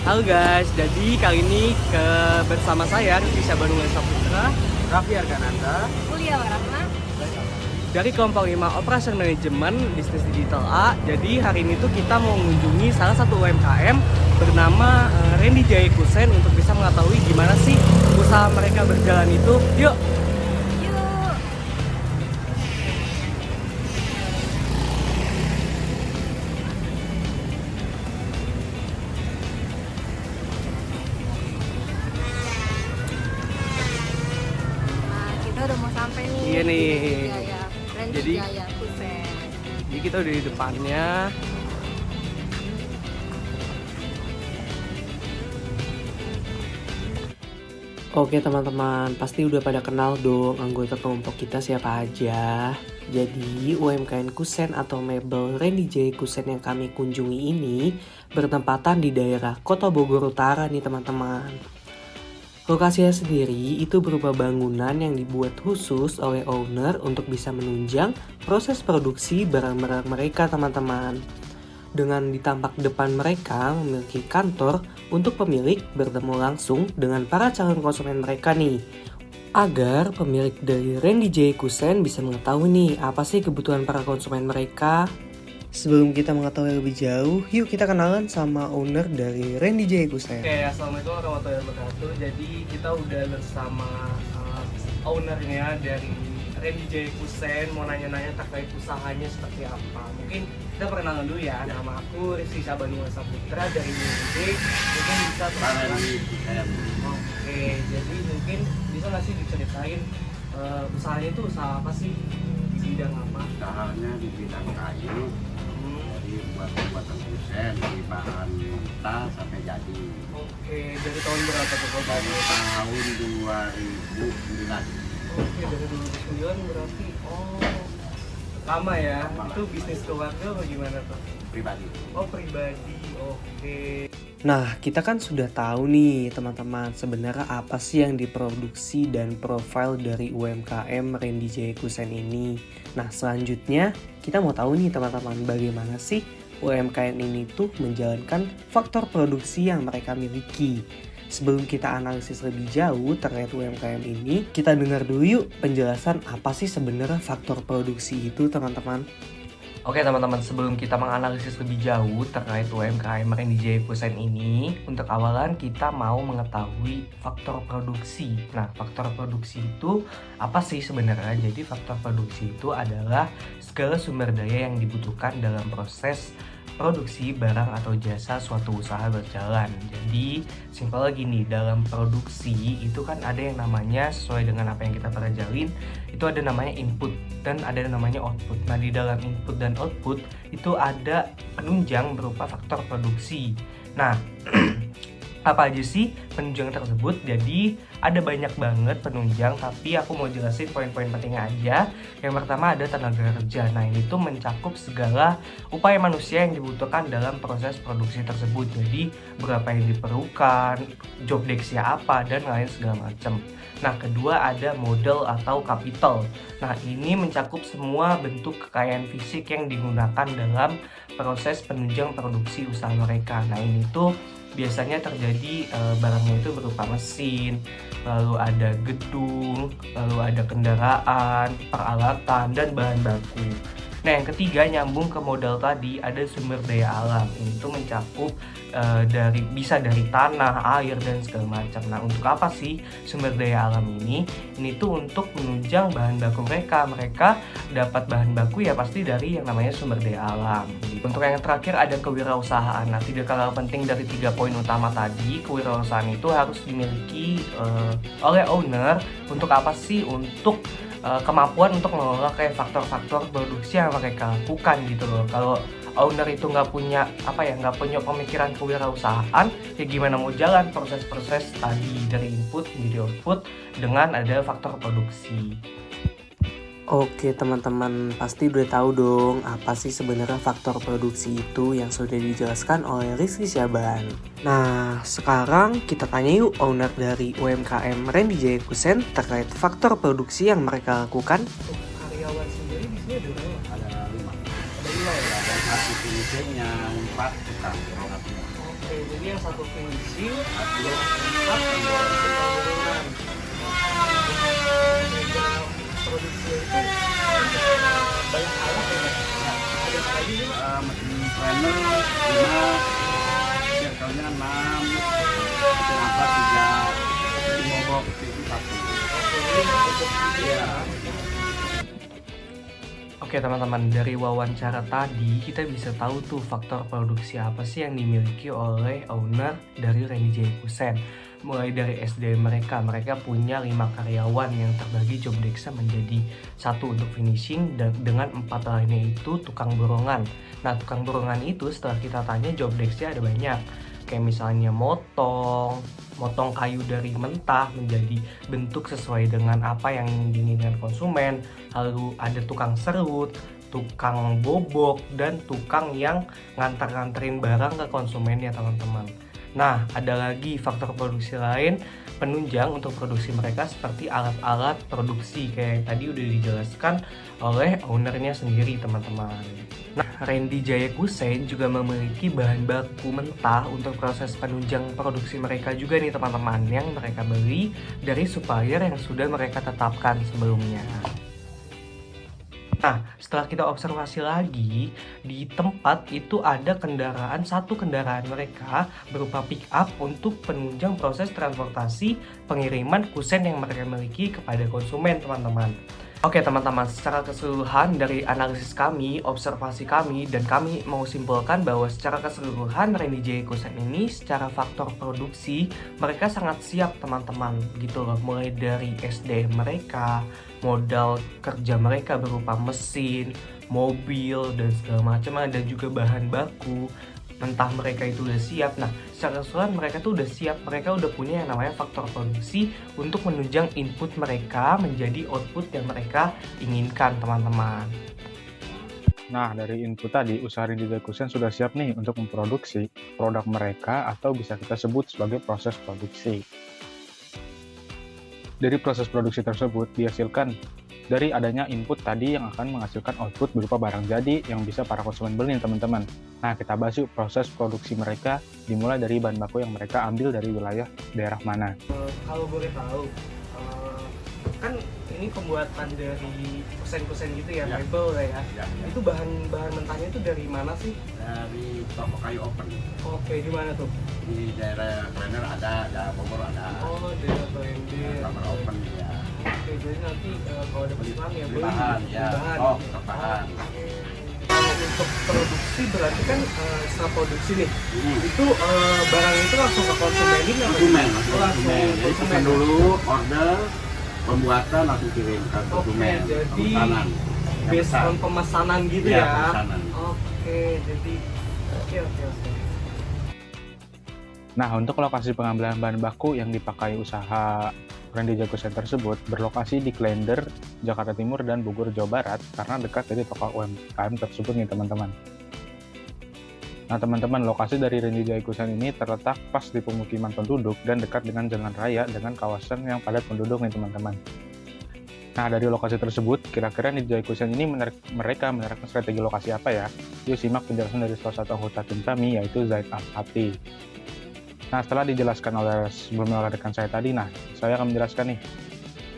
Halo guys, jadi kali ini bersama saya Rizky Syahbanul Saputra, Raffi Argananta, Kuliah Warahma dari kelompok 5 Operation Management Bisnis Digital A. Jadi hari ini tuh kita mau mengunjungi salah satu UMKM bernama Randy Jaya Kusen untuk bisa mengetahui gimana sih usaha mereka berjalan itu. Yuk! yuk. Nah, kita udah mau sampai nih. Iya nih. Jaya, Randy Jadi- Jaya Kusen. Jadi kita udah di depannya. Oke teman-teman, pasti udah pada kenal dong anggota kelompok kita siapa aja. Jadi UMKM Kusen atau Mebel Randy J Kusen yang kami kunjungi ini bertempatan di daerah Kota Bogor Utara nih teman-teman. Lokasinya sendiri itu berupa bangunan yang dibuat khusus oleh owner untuk bisa menunjang proses produksi barang-barang mereka teman-teman. Dengan di tampak depan mereka memiliki kantor untuk pemilik bertemu langsung dengan para calon konsumen mereka nih. Agar pemilik dari Randy J Kusen bisa mengetahui nih apa sih kebutuhan para konsumen mereka. Sebelum kita mengetahui lebih jauh, yuk kita kenalan sama owner dari Randy J Kusen. Oke, assalamualaikum warahmatullahi wabarakatuh. Jadi kita udah bersama ownernya dari Randy J Kusen, mau nanya-nanya terkait usahanya seperti apa. Mungkin kita perkenalan dulu ya. Nama aku Rizky Syahbanul Saputra dari UMD. Mungkin bisa perkenalan. Oke, jadi mungkin bisa nggak sih diceritain usahanya itu usaha apa sih? Di bidang apa? Usahanya di bidang kayu, jadi buat pembuatan kusen dari bahan mentah sampai jadi. Oke, dari tahun berapa tuh Kak? Dari tahun 2009. Oke, dari 2009 berarti lama ya. Lama. Itu bisnis keluarga apa gimana tuh? Pribadi. Oh, pribadi. Oke. Nah, kita kan sudah tahu nih teman-teman sebenarnya apa sih yang diproduksi dan profil dari UMKM Randy Jaya Kusen ini. Nah, selanjutnya kita mau tahu nih teman-teman bagaimana sih UMKM ini tuh menjalankan faktor produksi yang mereka miliki. Sebelum kita analisis lebih jauh terkait UMKM ini, kita dengar dulu yuk penjelasan apa sih sebenarnya faktor produksi itu teman-teman. Oke teman-teman, sebelum kita menganalisis lebih jauh terkait UMKM Randy Jaya Kusen ini, untuk awalan kita mau mengetahui faktor produksi. Nah, faktor produksi itu apa sih sebenarnya? Jadi faktor produksi itu adalah segala sumber daya yang dibutuhkan dalam proses produksi barang atau jasa suatu usaha berjalan. Jadi simpel gini, dalam produksi itu kan ada yang namanya sesuai dengan apa yang kita pelajarin, itu ada namanya input dan ada yang namanya output. Nah, di dalam input dan output itu ada penunjang berupa faktor produksi. Nah, apa aja sih penunjang tersebut? Jadi ada banyak banget penunjang, tapi aku mau jelasin poin-poin pentingnya aja. Yang pertama ada tenaga kerja. Nah, ini tuh mencakup segala upaya manusia yang dibutuhkan dalam proses produksi tersebut. Jadi berapa yang diperlukan, job desk-nya apa, dan lain segala macam. Nah, kedua ada modal atau capital. Nah, ini mencakup semua bentuk kekayaan fisik yang digunakan dalam proses penunjang produksi usaha mereka. Nah, ini tuh biasanya terjadi barangnya itu berupa mesin, lalu ada gedung, lalu ada kendaraan, peralatan, dan bahan baku. Nah, yang ketiga nyambung ke modal tadi, ada sumber daya alam. Ini tuh mencakup bisa dari tanah, air, dan segala macam. Nah, untuk apa sih sumber daya alam ini? Ini tuh untuk menunjang bahan baku mereka. Mereka dapat bahan baku ya pasti dari yang namanya sumber daya alam. Untuk yang terakhir ada kewirausahaan. Nah, tiga hal penting dari 3 poin utama tadi, kewirausahaan itu harus dimiliki oleh owner. Untuk apa sih? Untuk kemampuan untuk mengelola kayak faktor-faktor produksi yang mereka lakukan gitu loh. Kalau owner itu nggak punya pemikiran kewirausahaan, ya gimana mau jalan proses-proses tadi dari input menjadi output dengan ada faktor produksi. Oke teman-teman, pasti udah tahu dong apa sih sebenarnya faktor produksi itu yang sudah dijelaskan oleh Rizky Syahban. Nah, sekarang kita tanya yuk owner dari UMKM Randy Jaya Kusen terkait faktor produksi yang mereka lakukan. Untuk karyawan sendiri di sini ada berapa? Ada 5. Ada 5 ya? Ada satu finishingnya 4 tukang. Oke, jadi yang satu finishing, Satu yang tempat pemborongan. Produksi itu banyak alat ya, Mas? Ada apa aja sih, Mas? mesin planer 5, circle-nya 6, mesin apa 3, mesin bobok itu 1. Iya. Oke teman-teman, dari wawancara tadi kita bisa tahu tuh faktor produksi apa sih yang dimiliki oleh owner dari Randy J. Kusen. Mulai dari SDM mereka punya 5 karyawan yang terbagi job desk-nya menjadi 1 untuk finishing dan dengan 4 lainnya itu tukang borongan. Nah, tukang borongan itu setelah kita tanya job desk-nya ada banyak. Kayak misalnya motong kayu dari mentah menjadi bentuk sesuai dengan apa yang diinginkan konsumen. Lalu ada tukang serut, tukang bobok, dan tukang yang nganter-nganterin barang ke konsumen ya teman-teman. Nah, ada lagi faktor produksi lain penunjang untuk produksi mereka seperti alat-alat produksi kayak yang tadi udah dijelaskan oleh ownernya sendiri teman-teman. Nah, Randy Jaya Kusen juga memiliki bahan baku mentah untuk proses penunjang produksi mereka juga nih teman-teman, yang mereka beli dari supplier yang sudah mereka tetapkan sebelumnya. Nah, setelah kita observasi lagi, di tempat itu ada satu kendaraan mereka berupa pick up untuk penunjang proses transportasi pengiriman kusen yang mereka miliki kepada konsumen, teman-teman. Oke teman-teman, secara keseluruhan dari analisis kami, observasi kami, dan kami mau simpulkan bahwa secara keseluruhan Randy J. Kusen ini secara faktor produksi mereka sangat siap teman-teman gitu loh. Mulai dari SDM mereka, modal kerja mereka berupa mesin, mobil, dan segala macam, ada juga bahan baku mentah mereka itu udah siap. Nah, secara keseluruhan mereka tuh udah siap, mereka udah punya yang namanya faktor produksi untuk menunjang input mereka menjadi output yang mereka inginkan teman-teman. Nah, dari input tadi, usaha Randy J. Kusen sudah siap nih untuk memproduksi produk mereka atau bisa kita sebut sebagai proses produksi. Dari proses produksi tersebut dihasilkan dari adanya input tadi yang akan menghasilkan output berupa barang jadi yang bisa para konsumen beli nih teman-teman. Nah, kita bahas yuk proses produksi mereka dimulai dari bahan baku yang mereka ambil dari wilayah daerah mana. Kalau boleh tahu, kan ini pembuatan dari kusen-kusen gitu ya, mebel ya. Itu bahan mentahnya itu dari mana sih? Dari toko kayu open. Oke, di mana tuh? Di daerah Klender ada Bogor ada. Oh, daerah Klender. Kamar open ya. Oke, jadi nanti kalau ada pesanan ya Beli bahan ya. Oh, bahan. Kalau untuk produksi berarti kan setelah produksi nih, itu barang itu langsung ke konsumenin apa? Konsumen, Oh, konsumen. Jadi pesan dulu, order, pembuatan langsung kirim ke konsumen. Jadi Pemesanan. based on pemesanan gitu Iya, ya. pemesanan. Oke, jadi oke. Nah, untuk lokasi pengambilan bahan baku yang dipakai usaha Randy J. Kusen tersebut berlokasi di Klender, Jakarta Timur, dan Bogor, Jawa Barat karena dekat dari toko UMKM tersebut nih teman-teman. Nah teman-teman, lokasi dari Randy J. Kusen ini terletak pas di pemukiman penduduk dan dekat dengan jalan raya dengan kawasan yang padat penduduk nih teman-teman. Nah dari lokasi tersebut, kira-kira Randy J. Kusen ini mereka menerapkan strategi lokasi apa ya? Yuk simak penjelasan dari salah satu anggota tim kami, yaitu Zaid Al-Hati. Nah, setelah dijelaskan sebelumnya oleh rekan saya tadi, saya akan menjelaskan nih,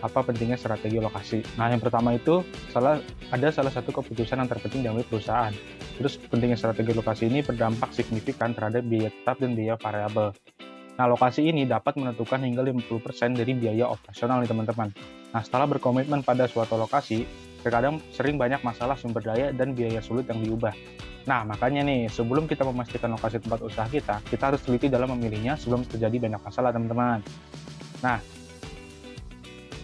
apa pentingnya strategi lokasi. Nah, yang pertama itu, ada salah satu keputusan yang terpenting diambil perusahaan. Terus, pentingnya strategi lokasi ini berdampak signifikan terhadap biaya tetap dan biaya variabel. Nah, lokasi ini dapat menentukan hingga 50% dari biaya operasional nih teman-teman. Nah, setelah berkomitmen pada suatu lokasi, terkadang sering banyak masalah sumber daya dan biaya sulit yang diubah. Nah, makanya nih, sebelum kita memastikan lokasi tempat usaha kita harus teliti dalam memilihnya sebelum terjadi banyak masalah, teman-teman. Nah,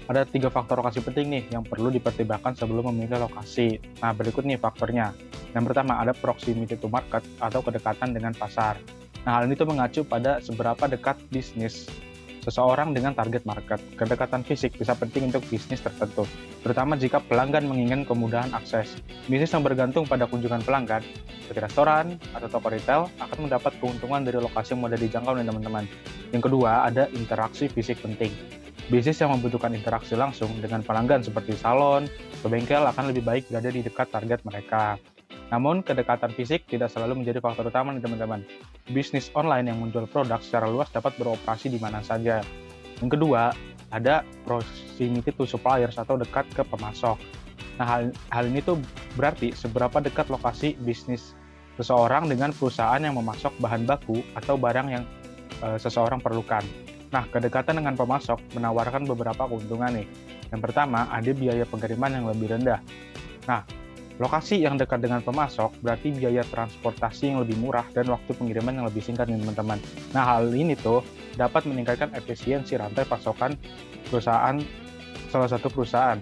ada 3 faktor lokasi penting nih yang perlu dipertimbangkan sebelum memilih lokasi. Nah, berikut nih faktornya. Yang pertama, ada proximity to market atau kedekatan dengan pasar. Nah, hal ini tuh mengacu pada seberapa dekat bisnis seseorang dengan target market. Kedekatan fisik bisa penting untuk bisnis tertentu, terutama jika pelanggan menginginkan kemudahan akses. Bisnis yang bergantung pada kunjungan pelanggan, seperti restoran atau toko retail, akan mendapat keuntungan dari lokasi yang mudah dijangkau nih teman-teman. Yang kedua, ada interaksi fisik penting. Bisnis yang membutuhkan interaksi langsung dengan pelanggan seperti salon atau bengkel akan lebih baik berada di dekat target mereka. Namun, kedekatan fisik tidak selalu menjadi faktor utama nih teman-teman. Bisnis online yang menjual produk secara luas dapat beroperasi di mana saja. Yang kedua, ada proximity to suppliers atau dekat ke pemasok. Nah, hal ini tuh berarti seberapa dekat lokasi bisnis seseorang dengan perusahaan yang memasok bahan baku atau barang yang seseorang perlukan. Nah, kedekatan dengan pemasok menawarkan beberapa keuntungan nih. Yang pertama, ada biaya pengiriman yang lebih rendah. Nah, lokasi yang dekat dengan pemasok berarti biaya transportasi yang lebih murah dan waktu pengiriman yang lebih singkat nih teman-teman. Nah, hal ini tuh dapat meningkatkan efisiensi rantai pasokan salah satu perusahaan.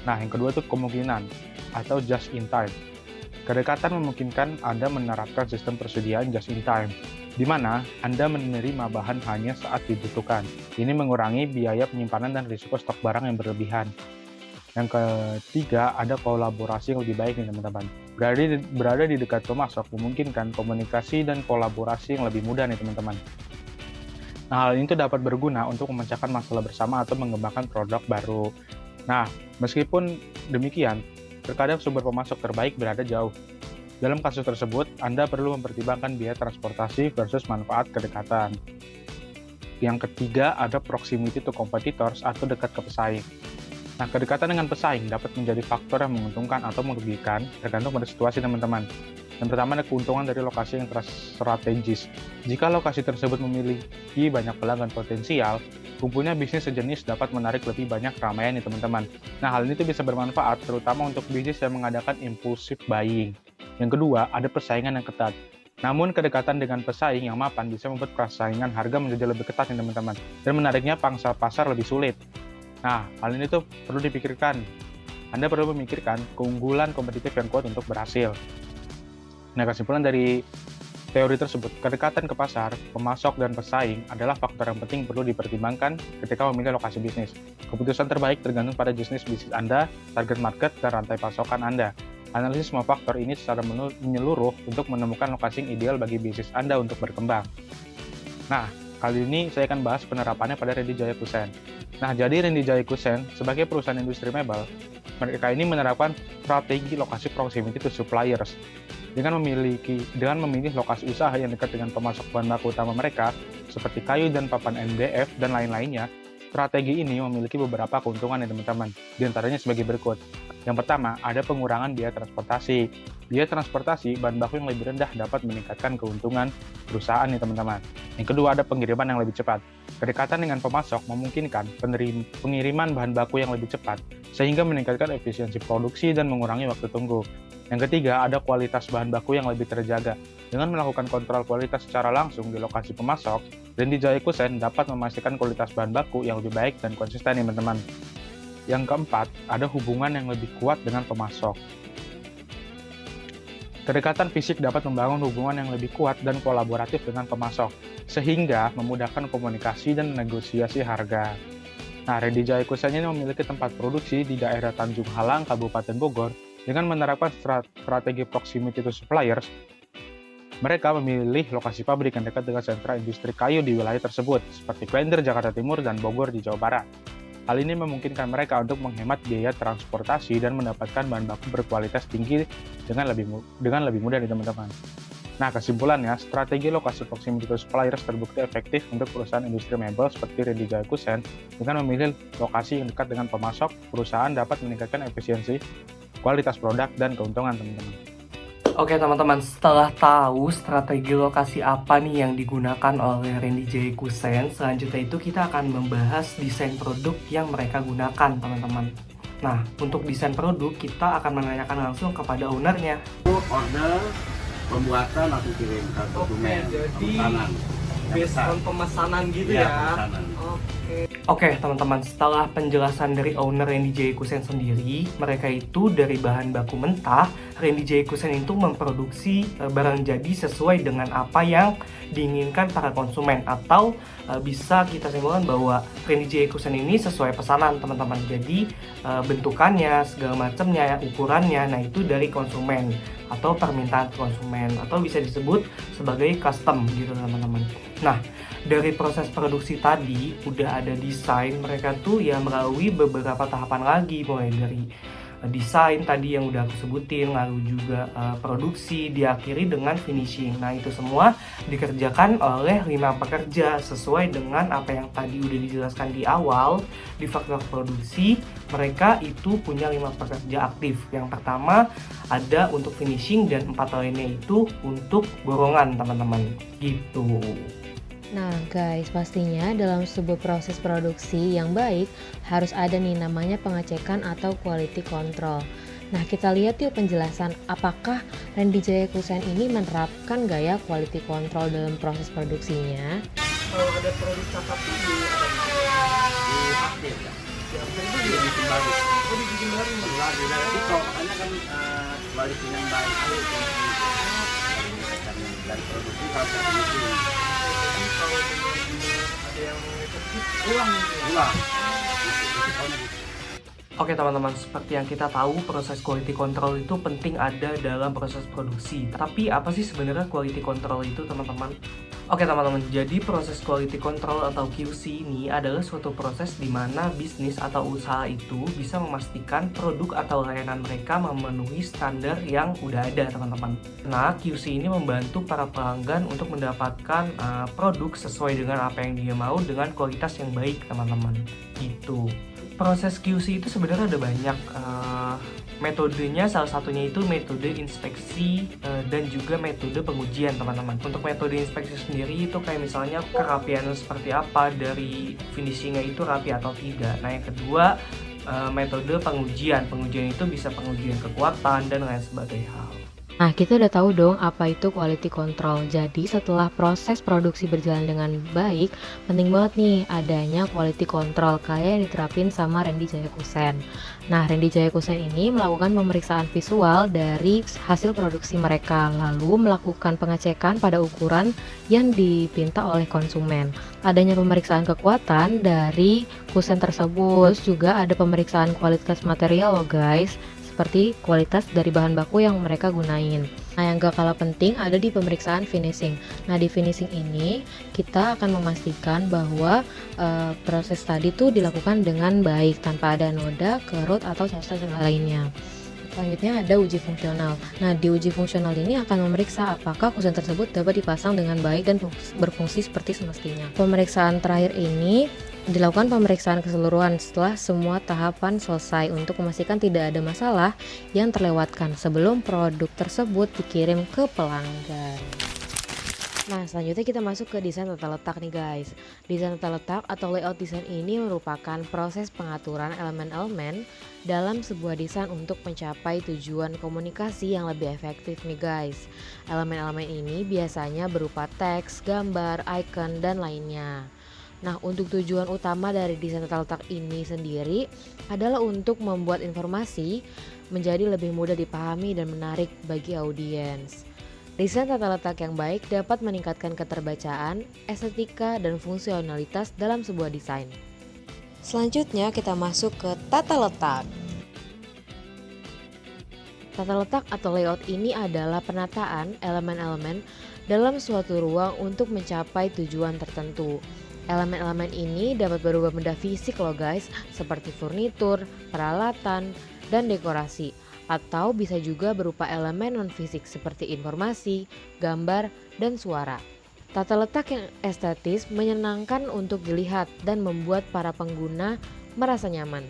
Nah, yang kedua tuh kemungkinan atau just in time. Kedekatan memungkinkan Anda menerapkan sistem persediaan just in time, di mana Anda menerima bahan hanya saat dibutuhkan. Ini mengurangi biaya penyimpanan dan risiko stok barang yang berlebihan. Yang ketiga, ada kolaborasi yang lebih baik nih teman-teman. Berada di dekat pemasok memungkinkan komunikasi dan kolaborasi yang lebih mudah nih teman-teman. Nah, hal ini tuh dapat berguna untuk memecahkan masalah bersama atau mengembangkan produk baru. Nah, meskipun demikian, terkadang sumber pemasok terbaik berada jauh. Dalam kasus tersebut, Anda perlu mempertimbangkan biaya transportasi versus manfaat kedekatan. Yang ketiga, ada proximity to competitors atau dekat ke pesaing. Nah, kedekatan dengan pesaing dapat menjadi faktor yang menguntungkan atau merugikan tergantung pada situasi teman-teman. Yang pertama, ada keuntungan dari lokasi yang strategis. Jika lokasi tersebut memiliki banyak pelanggan potensial, kumpulnya bisnis sejenis dapat menarik lebih banyak keramaian nih teman-teman. Nah, hal ini tuh bisa bermanfaat terutama untuk bisnis yang mengadakan impulsive buying. Yang kedua, ada persaingan yang ketat. Namun, kedekatan dengan pesaing yang mapan bisa membuat persaingan harga menjadi lebih ketat nih teman-teman, dan menariknya pangsa pasar lebih sulit. Nah, hal ini tuh perlu dipikirkan. Anda perlu memikirkan keunggulan kompetitif yang kuat untuk berhasil. Nah, kesimpulan dari teori tersebut, kedekatan ke pasar, pemasok, dan pesaing adalah faktor yang penting perlu dipertimbangkan ketika memilih lokasi bisnis. Keputusan terbaik tergantung pada bisnis Anda, target market, dan rantai pasokan Anda. Analisis semua faktor ini secara menyeluruh untuk menemukan lokasi yang ideal bagi bisnis Anda untuk berkembang. Nah, kali ini saya akan bahas penerapannya pada Randy Jaya Kusen. Nah, jadi Randy Jaya Kusen sebagai perusahaan industri mebel, mereka ini menerapkan strategi lokasi proximity to suppliers. Dengan memilih lokasi usaha yang dekat dengan pemasok bahan baku utama mereka, seperti kayu dan papan MDF dan lain-lainnya, strategi ini memiliki beberapa keuntungan ya teman-teman, di antaranya sebagai berikut. Yang pertama, ada pengurangan biaya transportasi. Biaya transportasi bahan baku yang lebih rendah dapat meningkatkan keuntungan perusahaan nih teman-teman. Yang kedua, ada pengiriman yang lebih cepat. Kedekatan dengan pemasok memungkinkan pengiriman bahan baku yang lebih cepat, sehingga meningkatkan efisiensi produksi dan mengurangi waktu tunggu. Yang ketiga, ada kualitas bahan baku yang lebih terjaga. Dengan melakukan kontrol kualitas secara langsung di lokasi pemasok, Randy Jaya Kusen dapat memastikan kualitas bahan baku yang lebih baik dan konsisten nih teman-teman. Yang keempat, ada hubungan yang lebih kuat dengan pemasok. Kedekatan fisik dapat membangun hubungan yang lebih kuat dan kolaboratif dengan pemasok, sehingga memudahkan komunikasi dan negosiasi harga. Nah, Randy Jaya Kusen ini memiliki tempat produksi di daerah Tanjung Halang, Kabupaten Bogor. Dengan menerapkan strategi proximity to suppliers, mereka memilih lokasi pabrik yang dekat dengan sentra industri kayu di wilayah tersebut, seperti Klender, Jakarta Timur, dan Bogor di Jawa Barat. Hal ini memungkinkan mereka untuk menghemat biaya transportasi dan mendapatkan bahan baku berkualitas tinggi dengan lebih mudah nih teman-teman. Nah, kesimpulannya, strategi lokasi proximity to suppliers terbukti efektif untuk perusahaan industri mebel seperti Randy Jaya Kusen. Dengan memilih lokasi yang dekat dengan pemasok, perusahaan dapat meningkatkan efisiensi, kualitas produk, dan keuntungan teman-teman. Oke teman-teman, setelah tahu strategi lokasi apa nih yang digunakan oleh Randy Jaya Kusen, selanjutnya itu kita akan membahas desain produk yang mereka gunakan teman-teman. Nah, untuk desain produk kita akan menanyakan langsung kepada ownernya. Order, pembuatan atau kirimkan dokumen, pemesanan. Based on pemesanan gitu Ya, ya. pemesanan. Oke teman-teman, setelah penjelasan dari owner Randy Jaya Kusen sendiri, mereka itu dari bahan baku mentah, Randy Jaya Kusen itu memproduksi barang jadi sesuai dengan apa yang diinginkan para konsumen, atau bisa kita simpulkan bahwa Randy Jaya Kusen ini sesuai pesanan teman-teman. Jadi bentukannya, segala macamnya, ukurannya, nah itu dari konsumen atau permintaan konsumen, atau bisa disebut sebagai custom gitu teman-teman. Nah, dari proses produksi tadi udah ada desain, mereka tuh ya melalui beberapa tahapan lagi, mulai dari desain tadi yang udah aku sebutin, lalu juga produksi, diakhiri dengan finishing. Nah, itu semua dikerjakan oleh 5 pekerja sesuai dengan apa yang tadi udah dijelaskan di awal. Di faktor produksi, mereka itu punya 5 pekerja aktif. Yang pertama ada untuk finishing dan 4 lainnya itu untuk borongan, teman-teman. Gitu. Nah guys, pastinya dalam sebuah proses produksi yang baik harus ada nih namanya pengecekan atau quality control. Nah kita lihat yuk penjelasan apakah Rendy Jaya Kusen ini menerapkan gaya quality control dalam proses produksinya. Kalau ada produk cakap itu di update ya. Di bikin baru. Oh, dibikin baru. Lagi dari itu makanya kan balikin yang baik itu. Dari produksi sampai finishing. Kalau ada yang ulang. Oke teman-teman, seperti yang kita tahu proses quality control itu penting ada dalam proses produksi. Tapi apa sih sebenarnya quality control itu, teman-teman? Oke teman-teman, jadi proses quality control atau QC ini adalah suatu proses di mana bisnis atau usaha itu bisa memastikan produk atau layanan mereka memenuhi standar yang udah ada, teman-teman. Nah, QC ini membantu para pelanggan untuk mendapatkan produk sesuai dengan apa yang dia mau dengan kualitas yang baik, teman-teman. Gitu. Proses QC itu sebenarnya ada banyak metodenya, salah satunya itu metode inspeksi dan juga metode pengujian, teman-teman. Untuk metode inspeksi sendiri itu kayak misalnya kerapian seperti apa dari finishingnya itu rapi atau tidak. Nah yang kedua metode pengujian itu bisa pengujian kekuatan dan lain sebagainya hal. Nah, kita udah tahu dong apa itu quality control. Jadi, setelah proses produksi berjalan dengan baik, penting banget nih adanya quality control kayak yang diterapin sama Rendy Jaya Kusen. Nah, Rendy Jaya Kusen ini melakukan pemeriksaan visual dari hasil produksi mereka, lalu melakukan pengecekan pada ukuran yang dipinta oleh konsumen. Adanya pemeriksaan kekuatan dari Kusen tersebut, juga ada pemeriksaan kualitas material loh guys, seperti kualitas dari bahan baku yang mereka gunain. Nah yang gak kalah penting ada di pemeriksaan finishing. Nah di finishing ini kita akan memastikan bahwa proses tadi tuh dilakukan dengan baik tanpa ada noda, kerut atau cacat lainnya. Selanjutnya ada uji fungsional. Nah di uji fungsional ini akan memeriksa apakah kusen tersebut dapat dipasang dengan baik dan berfungsi seperti semestinya. Pemeriksaan terakhir ini dilakukan pemeriksaan keseluruhan setelah semua tahapan selesai untuk memastikan tidak ada masalah yang terlewatkan sebelum produk tersebut dikirim ke pelanggan. Nah selanjutnya kita masuk ke desain tata letak nih guys. Desain tata letak atau layout desain ini merupakan proses pengaturan elemen-elemen dalam sebuah desain untuk mencapai tujuan komunikasi yang lebih efektif nih guys. Elemen-elemen ini biasanya berupa teks, gambar, icon, dan lainnya. Nah, untuk tujuan utama dari desain tata letak ini sendiri adalah untuk membuat informasi menjadi lebih mudah dipahami dan menarik bagi audiens. Desain tata letak yang baik dapat meningkatkan keterbacaan, estetika, dan fungsionalitas dalam sebuah desain. Selanjutnya kita masuk ke tata letak. Tata letak atau layout ini adalah penataan elemen-elemen dalam suatu ruang untuk mencapai tujuan tertentu. Elemen-elemen ini dapat berubah benda fisik loh guys, seperti furnitur, peralatan, dan dekorasi. Atau bisa juga berupa elemen non-fisik seperti informasi, gambar, dan suara. Tata letak yang estetis menyenangkan untuk dilihat dan membuat para pengguna merasa nyaman.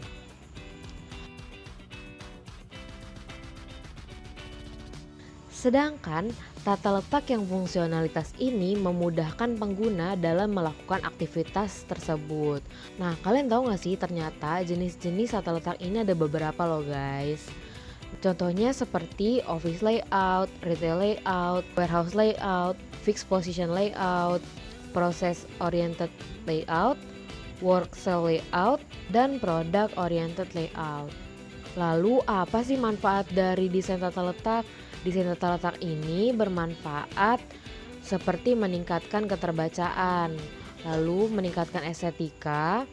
Sedangkan tata letak yang fungsionalitas ini memudahkan pengguna dalam melakukan aktivitas tersebut. Nah, kalian tahu gak sih ternyata jenis-jenis tata letak ini ada beberapa loh guys. Contohnya seperti office layout, retail layout, warehouse layout, fixed position layout, process oriented layout, work cell layout, dan product oriented layout. Lalu apa sih manfaat dari desain tata letak? Desain tata letak ini bermanfaat seperti meningkatkan keterbacaan, lalu meningkatkan estetika.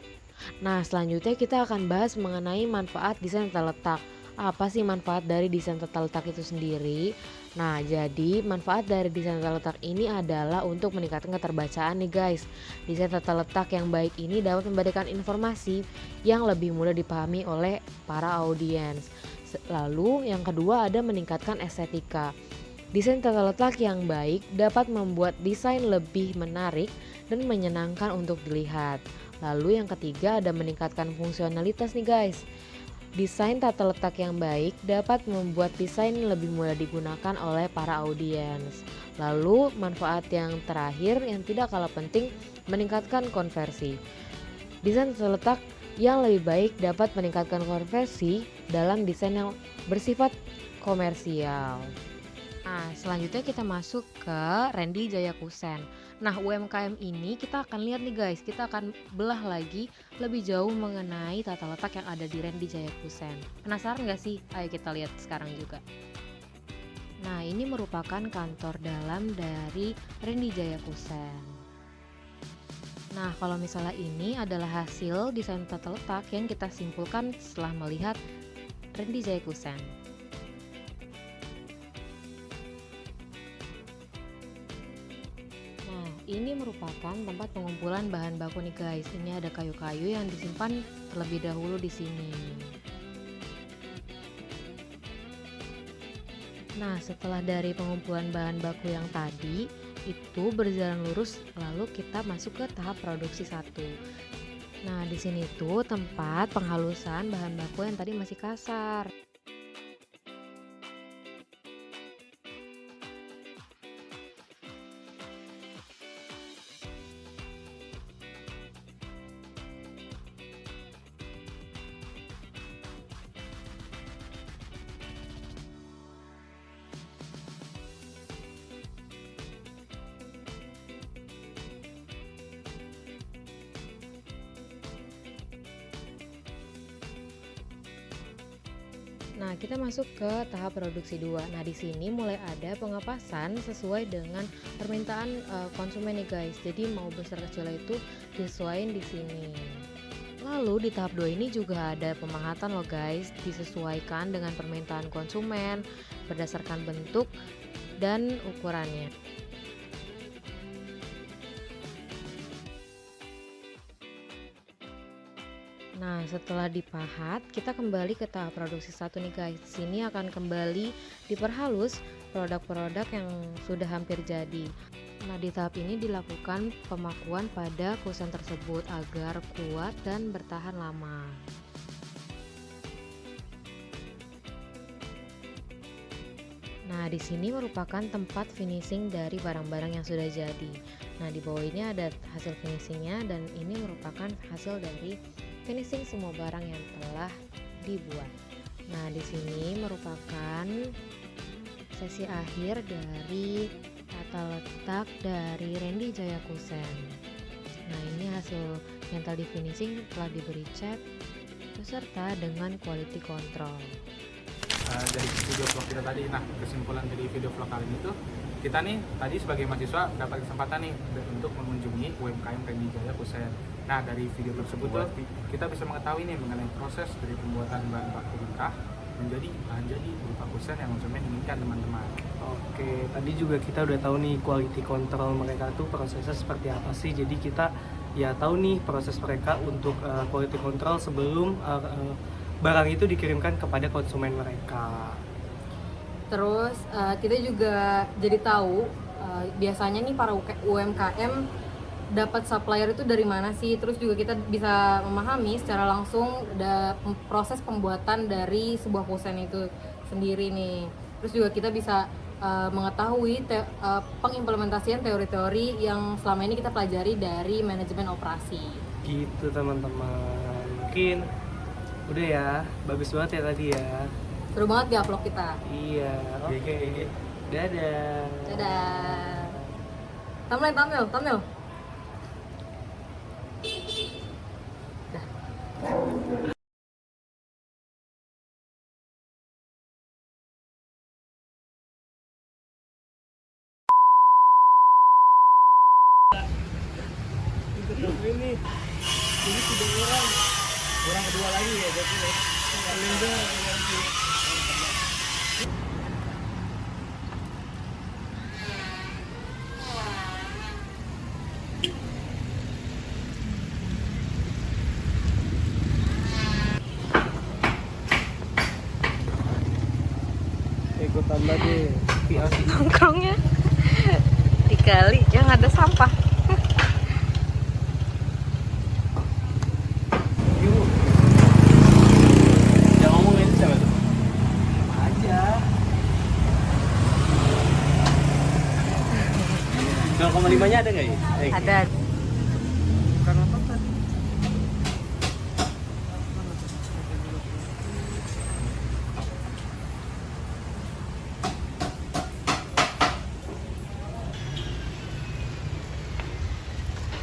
Nah, selanjutnya kita akan bahas mengenai manfaat desain tata letak. Apa sih manfaat dari desain tata letak itu sendiri? Nah, jadi manfaat dari desain tata letak ini adalah untuk meningkatkan keterbacaan nih guys. Desain tata letak yang baik ini dapat memberikan informasi yang lebih mudah dipahami oleh para audiens. Lalu yang kedua ada meningkatkan estetika. Desain tata letak yang baik dapat membuat desain lebih menarik dan menyenangkan untuk dilihat. Lalu yang ketiga ada meningkatkan fungsionalitas nih guys. Desain tata letak yang baik dapat membuat desain lebih mudah digunakan oleh para audiens. Lalu manfaat yang terakhir yang tidak kalah penting, meningkatkan konversi. Desain tata letak yang lebih baik dapat meningkatkan konversi dalam desain yang bersifat komersial. Nah, selanjutnya kita masuk ke Randy Jayakusen. Nah, UMKM ini kita akan lihat nih guys, kita akan belah lagi lebih jauh mengenai tata letak yang ada di Randy Jayakusen. Penasaran gak sih? Ayo kita lihat sekarang juga. Nah, ini merupakan kantor dalam dari Randy Jayakusen. Nah, kalau misalnya ini adalah hasil desain tata letak yang kita simpulkan setelah melihat Randy Jayakusen. Ini merupakan tempat pengumpulan bahan baku nih guys. Ini ada kayu-kayu yang disimpan terlebih dahulu di sini. Nah, setelah dari pengumpulan bahan baku yang tadi itu berjalan lurus, lalu kita masuk ke tahap produksi 1. Nah, di sini tuh tempat penghalusan bahan baku yang tadi masih kasar. Nah, kita masuk ke tahap produksi 2. Nah, di sini mulai ada pengepasan sesuai dengan permintaan konsumen nih guys. Jadi mau besar kecil itu disesuaikan di sini. Lalu di tahap 2 ini juga ada pemangatan loh guys, disesuaikan dengan permintaan konsumen berdasarkan bentuk dan ukurannya. Nah, setelah dipahat, kita kembali ke tahap produksi 1 nih guys. Di sini akan kembali diperhalus produk-produk yang sudah hampir jadi. Nah, di tahap ini dilakukan pemakuan pada kusen tersebut agar kuat dan bertahan lama. Nah, di sini merupakan tempat finishing dari barang-barang yang sudah jadi. Nah, di bawah ini ada hasil finishingnya dan ini merupakan hasil dari finishing semua barang yang telah dibuat. Nah, di sini merupakan sesi akhir dari tata letak dari Randy Jayakusen. Nah, ini hasil yang tadi finishing telah diberi cat beserta dengan quality control. Dari video vlog kita tadi, nah kesimpulan dari video vlog kali ini tuh kita nih tadi sebagai mahasiswa dapat kesempatan nih untuk mengunjungi UMKM Randy Jayakusen. Nah, dari video tersebut tuh kita bisa mengetahui nih mengenai proses dari pembuatan bahan baku mentah menjadi bahan jadi berupa kusen yang konsumen inginkan teman-teman. Oke, tadi juga kita udah tahu nih quality control mereka tuh prosesnya seperti apa sih. Jadi kita ya tahu nih proses mereka untuk quality control sebelum barang itu dikirimkan kepada konsumen mereka. Terus kita juga jadi tahu biasanya nih para UMKM dapat supplier itu dari mana sih. Terus juga kita bisa memahami secara langsung proses pembuatan dari sebuah kusen itu sendiri nih. Terus juga kita bisa mengetahui pengimplementasian teori-teori yang selama ini kita pelajari dari manajemen operasi. Gitu teman-teman. Mungkin udah ya, bagus banget ya tadi ya. Seru banget di vlog kita. Iya, oke. Dadah. Dadah. Thumbnail. Ini sudah orang kedua lagi ya jadi kalender lagi. tambah deh. Nongkrongnya di kali yang ada sampah. Yuk. Yang ngomong ini siapa tuh? Aja. 0,5 nya ada nggak ya? Ada. Bukan apa kan?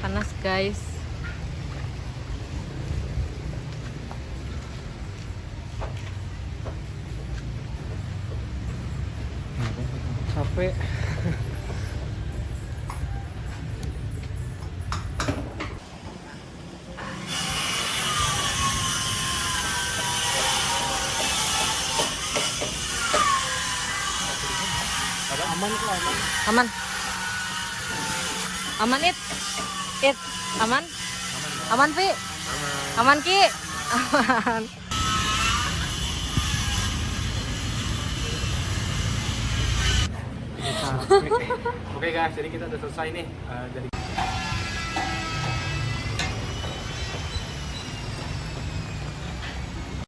Panas guys. Capek. Aman kok, aman. Aman. Aman it. It. Aman. Aman Pi. Aman Ki. Aman. Oke guys, jadi kita udah selesai nih dari